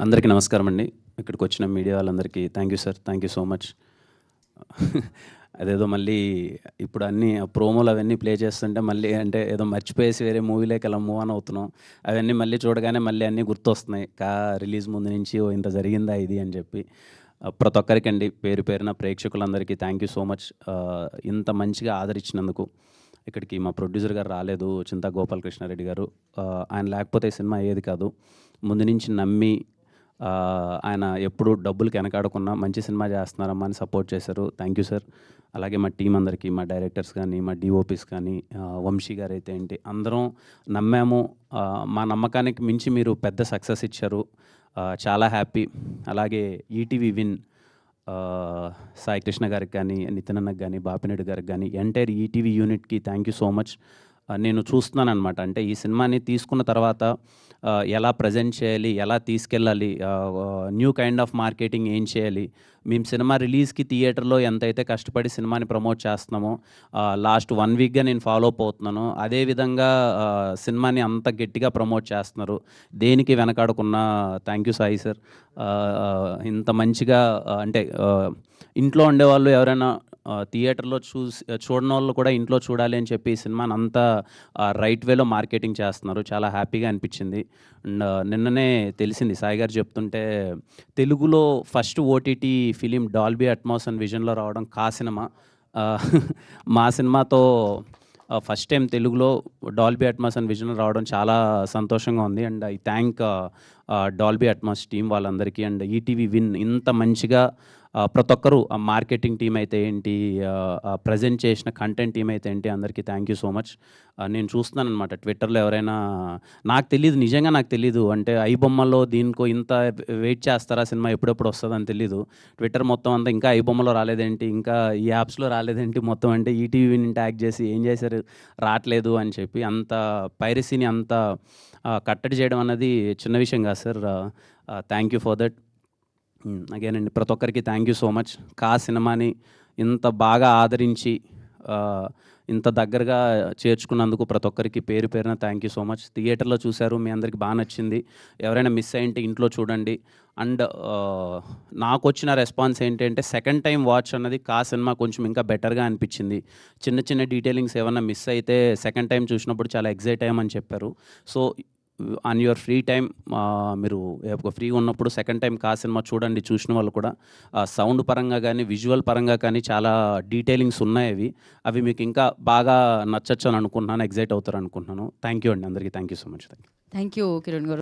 అందరికీ నమస్కారం అండి. ఇక్కడికి వచ్చిన మీడియా వాళ్ళందరికీ thank you sir. Thank you so much. అదేదో మళ్ళీ ఇప్పుడు అన్నీ ప్రోమోలు అవన్నీ ప్లే చేస్తుంటే మళ్ళీ అంటే ఏదో మర్చిపోయేసి వేరే మూవీలోకి అలా మూవ్ ఆన్ అవుతున్నాం. అవన్నీ మళ్ళీ చూడగానే మళ్ళీ అన్నీ గుర్తొస్తున్నాయి. రిలీజ్ ముందు నుంచి ఓ ఇంత జరిగిందా ఇది అని చెప్పి. ప్రతి ఒక్కరికండి పేరు పేరున ప్రేక్షకులందరికీ థ్యాంక్ యూ సో మచ్. ఇంత మంచిగా ఆదరించినందుకు. ఇక్కడికి మా ప్రొడ్యూసర్ గారు రాలేదు, చింతా గోపాలకృష్ణారెడ్డి గారు. ఆయన లేకపోతే ఈ సినిమా అయ్యేది కాదు. ముందు నుంచి నమ్మి ఆయన ఎప్పుడు డబ్బులకి వెనకాడకుండా మంచి సినిమా చేస్తున్నారమ్మా అని సపోర్ట్ చేశారు. Thank you sir. అలాగే మా టీం అందరికీ, మా డైరెక్టర్స్ కానీ, మా డిఓపీస్ కానీ, వంశీ గారు అయితే ఏంటి, అందరం నమ్మాము. మా నమ్మకానికి మించి మీరు పెద్ద సక్సెస్ ఇచ్చారు. చాలా హ్యాపీ. అలాగే ఈటీవీ విన్ సాయి కృష్ణ గారికి కానీ, నితిన్ అన్నకి కానీ, బాపినేడు గారికి కానీ, ఎంటైర్ ఈటీవీ యూనిట్కి థ్యాంక్ యూ సో మచ్. నేను చూస్తున్నాను అనమాట. అంటే ఈ సినిమాని తీసుకున్న తర్వాత ఎలా ప్రజెంట్ చేయాలి, ఎలా తీసుకెళ్ళాలి, న్యూ కైండ్ ఆఫ్ మార్కెటింగ్ ఏం చేయాలి, మేము సినిమా రిలీజ్కి థియేటర్లో ఎంతైతే కష్టపడి సినిమాని ప్రమోట్ చేస్తున్నామో లాస్ట్ 1 వీక్గా నేను ఫాలో అప్ అవుతున్నాను. అదేవిధంగా సినిమాని అంత గట్టిగా ప్రమోట్ చేస్తున్నారు. దేనికి వెనకాడకున్నా థ్యాంక్ యూ సాయి సార్. ఇంత మంచిగా అంటే ఇంట్లో ఉండేవాళ్ళు ఎవరైనా థియేటర్లో చూడని వాళ్ళు కూడా ఇంట్లో చూడాలి అని చెప్పి ఈ సినిమాని అంతా రైట్ వేలో మార్కెటింగ్ చేస్తున్నారు. చాలా హ్యాపీగా అనిపించింది. అండ్ నిన్ననే తెలిసింది సాయి గారు చెప్తుంటే, తెలుగులో first OTT film Dolby Atmos and విజన్లో రావడం కా సినిమా. మా సినిమాతో ఫస్ట్ టైం తెలుగులో డాల్బీ అట్మాస్ అండ్ విజన్లో రావడం చాలా సంతోషంగా ఉంది. And I thank Dolby Atmos team వాళ్ళందరికీ. అండ్ ఈటీవీ విన్ ఇంత మంచిగా ప్రతి ఒక్కరు మార్కెటింగ్ టీం అయితే ఏంటి, ప్రజెంట్ చేసిన కంటెంట్ టీం అయితే ఏంటి, అందరికీ థ్యాంక్ యూ సో మచ్. నేను చూస్తున్నాను అనమాట ట్విట్టర్లో ఎవరైనా, నాకు తెలీదు, నిజంగా నాకు తెలీదు. అంటే ఐ బొమ్మలో దీనికో ఇంత వెయిట్ చేస్తారా, సినిమా ఎప్పుడెప్పుడు వస్తుందని తెలీదు. ట్విట్టర్ మొత్తం అంతా ఇంకా ఐ బొమ్మలో రాలేదేంటి, ఇంకా ఈ యాప్స్లో రాలేదేంటి, మొత్తం అంటే ఈటీవీని ట్యాగ్ చేసి ఏం చేశారు రావట్లేదు అని చెప్పి అంత పైరసీని అంత కట్టడి చేయడం అన్నది చిన్న విషయం కాదు sir. Thank you for that. Again అండి, ప్రతి ఒక్కరికి థ్యాంక్ యూ సో మచ్. కా సినిమాని ఇంత బాగా ఆదరించి ఇంత దగ్గరగా చేర్చుకున్నందుకు ప్రతి ఒక్కరికి పేరు పేరున థ్యాంక్ యూ సో మచ్. థియేటర్లో చూశారు, మీ అందరికి బాగా నచ్చింది. ఎవరైనా మిస్ అయ్యింటే ఇంట్లో చూడండి. అండ్ నాకు వచ్చిన రెస్పాన్స్ ఏంటంటే, సెకండ్ టైం వాచ్ అన్నది కా సినిమా కొంచెం ఇంకా బెటర్గా అనిపించింది. చిన్న చిన్న డీటెయిలింగ్స్ ఏమన్నా మిస్ అయితే సెకండ్ టైం చూసినప్పుడు చాలా ఎగ్జైట్ అయ్యామని చెప్పారు. So on your free time మీరు ఫ్రీగా ఉన్నప్పుడు సెకండ్ టైం కా సినిమా చూడండి. చూసిన వాళ్ళు కూడా సౌండ్ పరంగా కానీ, విజువల్ పరంగా కానీ చాలా డీటెయిలింగ్స్ ఉన్నాయి. అవి మీకు ఇంకా బాగా నచ్చచ్చు అని అనుకుంటున్నాను, ఎగ్జైట్ అవుతారు అనుకుంటున్నాను. థ్యాంక్ యూ అండి అందరికీ. Thank you so much. Thank you Kiran గారు.